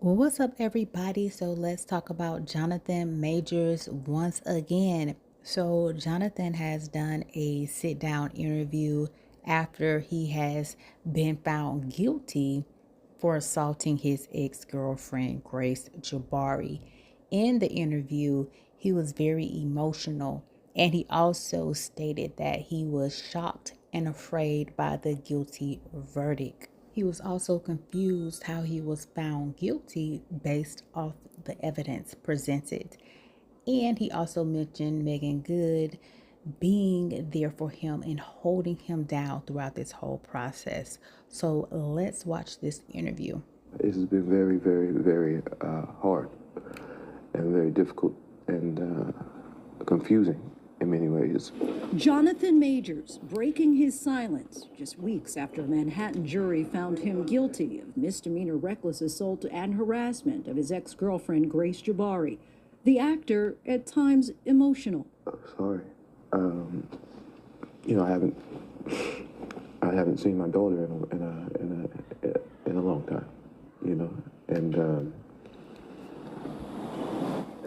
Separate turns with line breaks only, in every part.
Well, what's up, everybody? So let's talk about Jonathan Majors once again. So, Jonathan has done a sit down interview after he has been found guilty for assaulting his ex girlfriend, Grace Jabari. In the interview, he was very emotional and he also stated that he was shocked and afraid by the guilty verdict. He was also confused how he was found guilty based off the evidence presented. And he also mentioned Megan Good being there for him and holding him down throughout this whole process. So let's watch this interview.
This has been very, very, very hard and very difficult and confusing in many ways.
Jonathan Majors breaking his silence just weeks after a Manhattan jury found him guilty of misdemeanor reckless assault and harassment of his ex-girlfriend Grace Jabari. The actor, at times emotional.
Sorry. You know, I haven't seen my daughter in a long time. You know, and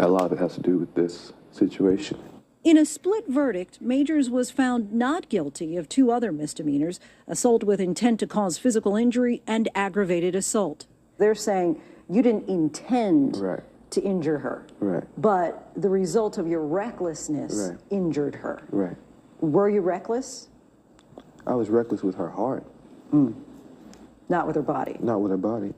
a lot of it has to do with this situation.
In a split verdict, Majors was found not guilty of two other misdemeanors, assault with intent to cause physical injury and aggravated assault. They're saying you didn't intend to injure her, but the result of your recklessness injured her.
Right.
Were you reckless?
I was reckless with her heart.
Not with her body.
Not with her body.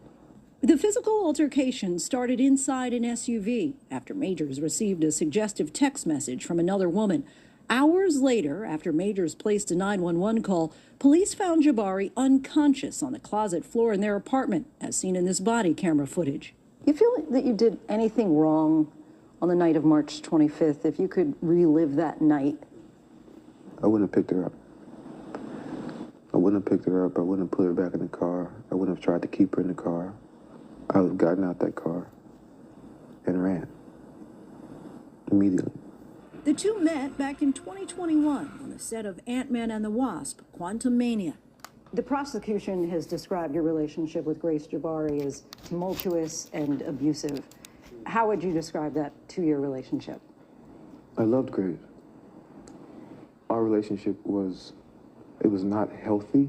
The physical altercation started inside an SUV after Majors received a suggestive text message from another woman. Hours later, after Majors placed a 911 call, police found Jabari unconscious on the closet floor in their apartment, as seen in this body camera footage. You feel that you did anything wrong on the night of March 25th? If you could relive that night?
I wouldn't have picked her up. I wouldn't have picked her up. I wouldn't have put her back in the car. I wouldn't have tried to keep her in the car. I would have gotten out that car and ran immediately.
The two met back in 2021 on the set of Ant-Man and the Wasp, Quantumania. The prosecution has described your relationship with Grace Jabari as tumultuous and abusive. How would you describe that two-year relationship?
I loved Grace. Our relationship was not healthy,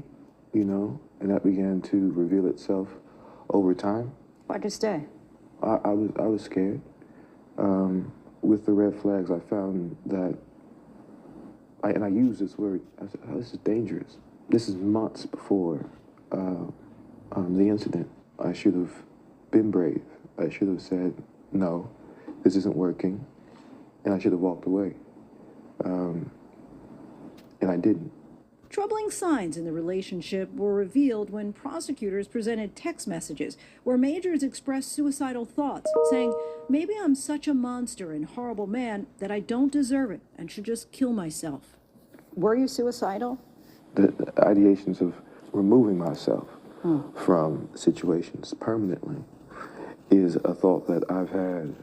you know, and that began to reveal itself over time.
Why'd you stay?
I was scared. With the red flags, I found that, and I used this word, I said, oh, this is dangerous. This is months before the incident. I should have been brave. I should have said, no, this isn't working, and I should have walked away. And I didn't.
Troubling signs in the relationship were revealed when prosecutors presented text messages where Majors expressed suicidal thoughts, saying, maybe I'm such a monster and horrible man that I don't deserve it and should just kill myself. Were you suicidal?
The ideations of removing myself from situations permanently is a thought that I've had,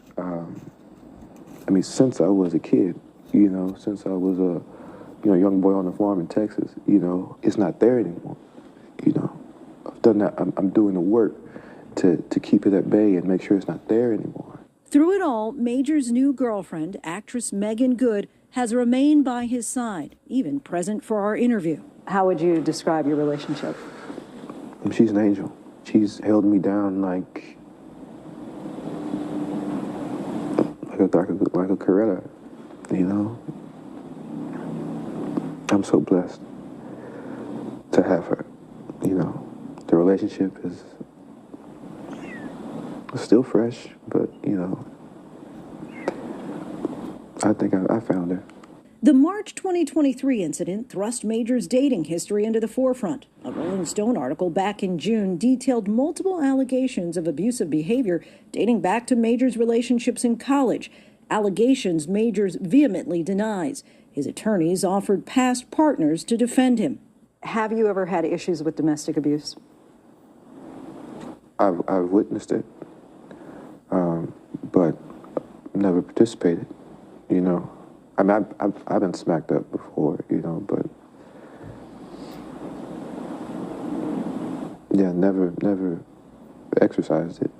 since I was a kid, you know, since I was a young boy on the farm in Texas. You know, it's not there anymore. You know, I've done that. I'm doing the work to keep it at bay and make sure it's not there anymore.
Through it all, Major's new girlfriend, actress Megan Good, has remained by his side, even present for our interview. How would you describe your relationship?
She's an angel. She's held me down like a Coretta, you know. I'm so blessed to have her, you know. The relationship is still fresh, but, you know, I think I found her.
The March 2023 incident thrust Major's dating history into the forefront. A Rolling Stone article back in June detailed multiple allegations of abusive behavior dating back to Major's relationships in college, allegations Majors vehemently denies. His attorneys offered past partners to defend him. Have you ever had issues with domestic abuse?
I've witnessed it, but never participated, you know. I mean, I've been smacked up before, you know, but yeah, never exercised it.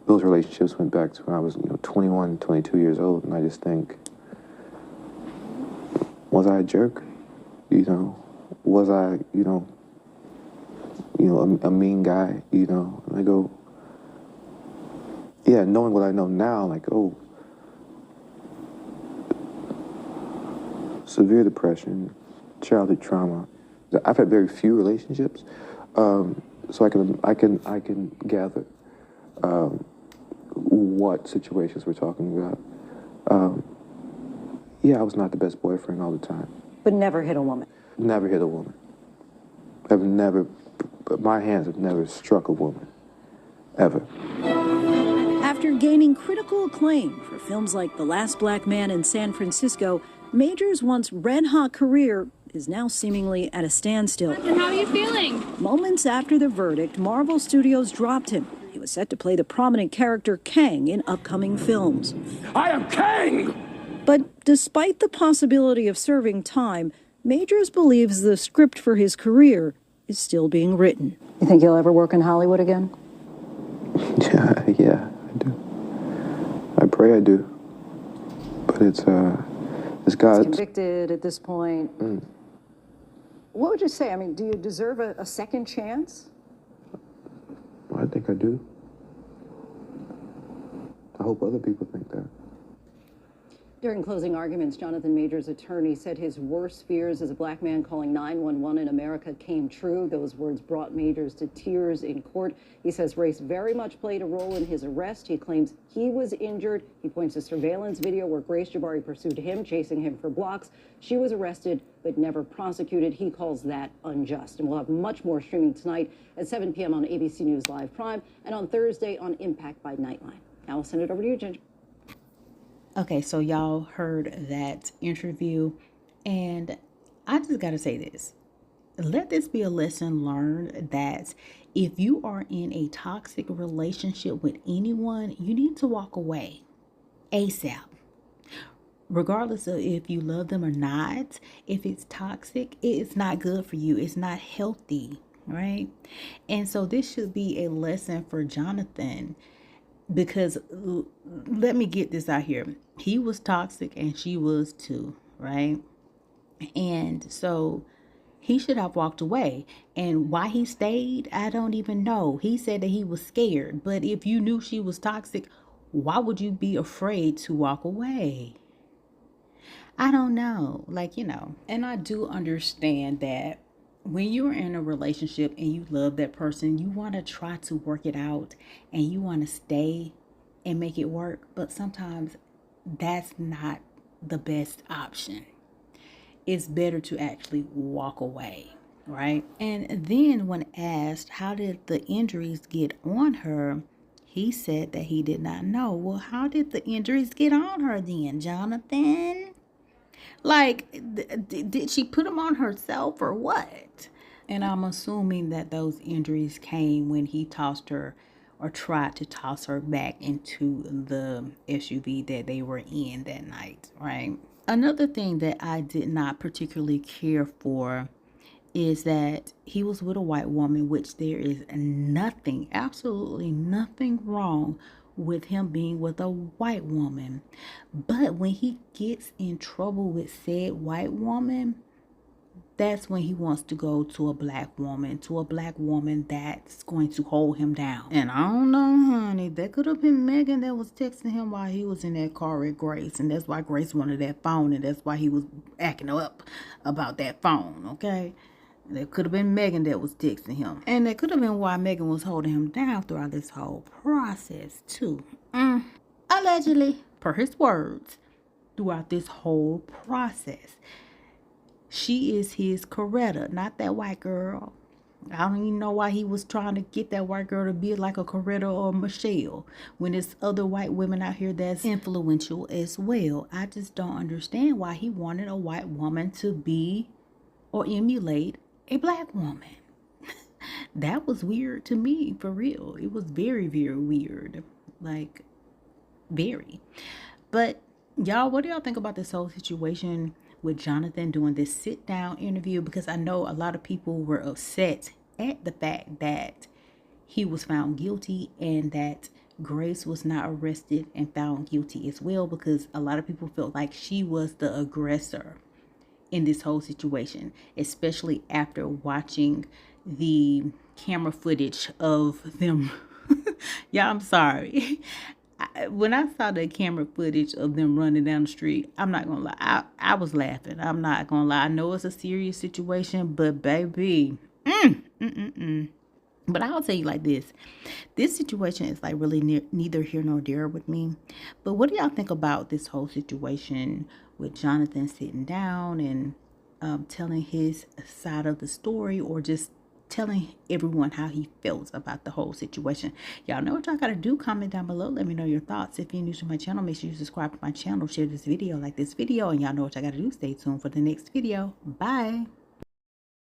those relationships went back to when I was, 21, 22 years old, and I just think, was I a jerk? Was I, a mean guy? And I go, yeah, knowing what I know now, like, oh, severe depression, childhood trauma. I've had very few relationships, so I can gather what situations we're talking about. Yeah, I was not the best boyfriend all the time.
But never hit a woman.
Never hit a woman. My hands have never struck a woman, ever.
After gaining critical acclaim for films like The Last Black Man in San Francisco, Majors' once red-hot career is now seemingly at a standstill.
How are you feeling?
Moments after the verdict, Marvel Studios dropped him. He was set to play the prominent character Kang in upcoming films.
I am Kang!
But despite the possibility of serving time, Majors believes the script for his career is still being written. You think he'll ever work in Hollywood again?
Yeah, I do. I pray I do. But it's God's.
He's convicted at this point. What would you say? I mean, do you deserve a second chance?
Well, I think I do. I hope other people think that.
During closing arguments, Jonathan Majors' attorney said his worst fears as a black man calling 911 in America came true. Those words brought Majors to tears in court. He says race very much played a role in his arrest. He claims he was injured. He points to surveillance video where Grace Jabari pursued him, chasing him for blocks. She was arrested but never prosecuted. He calls that unjust. And we'll have much more streaming tonight at 7 p.m. on ABC News Live Prime and on Thursday on Impact by Nightline. Now I'll send it over to you, Ginger.
Okay, so y'all heard that interview, and I just got to say this. Let this be a lesson learned that if you are in a toxic relationship with anyone, you need to walk away ASAP. Regardless of if you love them or not, if it's toxic, it's not good for you. It's not healthy, right? And so this should be a lesson for Jonathan. Because let me get this out here. He was toxic and she was too, right? And so he should have walked away. And why he stayed, I don't even know. He said that he was scared. But if you knew she was toxic, why would you be afraid to walk away? I don't know. And I do understand that when you're in a relationship and you love that person, you want to try to work it out and you want to stay and make it work. But sometimes that's not the best option. It's better to actually walk away, right? And then when asked, how did the injuries get on her? He said that he did not know. Well, how did the injuries get on her then, Jonathan? Did she put them on herself or what? And I'm assuming that those injuries came when he tossed her or tried to toss her back into the SUV that they were in that night, right? Another thing that I did not particularly care for is that he was with a white woman, which there is nothing, absolutely nothing wrong with him being with a white woman. But when he gets in trouble with said white woman, that's when he wants to go to a black woman that's going to hold him down. And I don't know, honey, that could have been Megan that was texting him while he was in that car with Grace. And that's why Grace wanted that phone. And that's why he was acting up about that phone, okay? That could have been Megan that was texting him. And that could have been why Megan was holding him down throughout this whole process, too. Allegedly, per his words, throughout this whole process. She is his Coretta, not that white girl. I don't even know why he was trying to get that white girl to be like a Coretta or Michelle when there's other white women out here that's influential as well. I just don't understand why he wanted a white woman to be or emulate a black woman. That was weird to me, for real. It was very, very weird. Very. But y'all, what do y'all think about this whole situation with Jonathan doing this sit down interview? Because I know a lot of people were upset at the fact that he was found guilty and that Grace was not arrested and found guilty as well, because a lot of people felt like she was the aggressor in this whole situation, especially after watching the camera footage of them. Yeah, I'm sorry. When I saw the camera footage of them running down the street, I'm not gonna lie, I was laughing. I'm not gonna lie. I know it's a serious situation, but baby, but I'll tell you like this situation is like really neither here nor there with me. But what do y'all think about this whole situation with Jonathan sitting down and telling his side of the story, or just telling everyone how he feels about the whole situation? Y'all know what y'all gotta do. Comment down below. Let me know your thoughts. If you're new to my channel, make sure you subscribe to my channel, share this video, like this video, and y'all know what y'all gotta do. Stay tuned for the next video. Bye.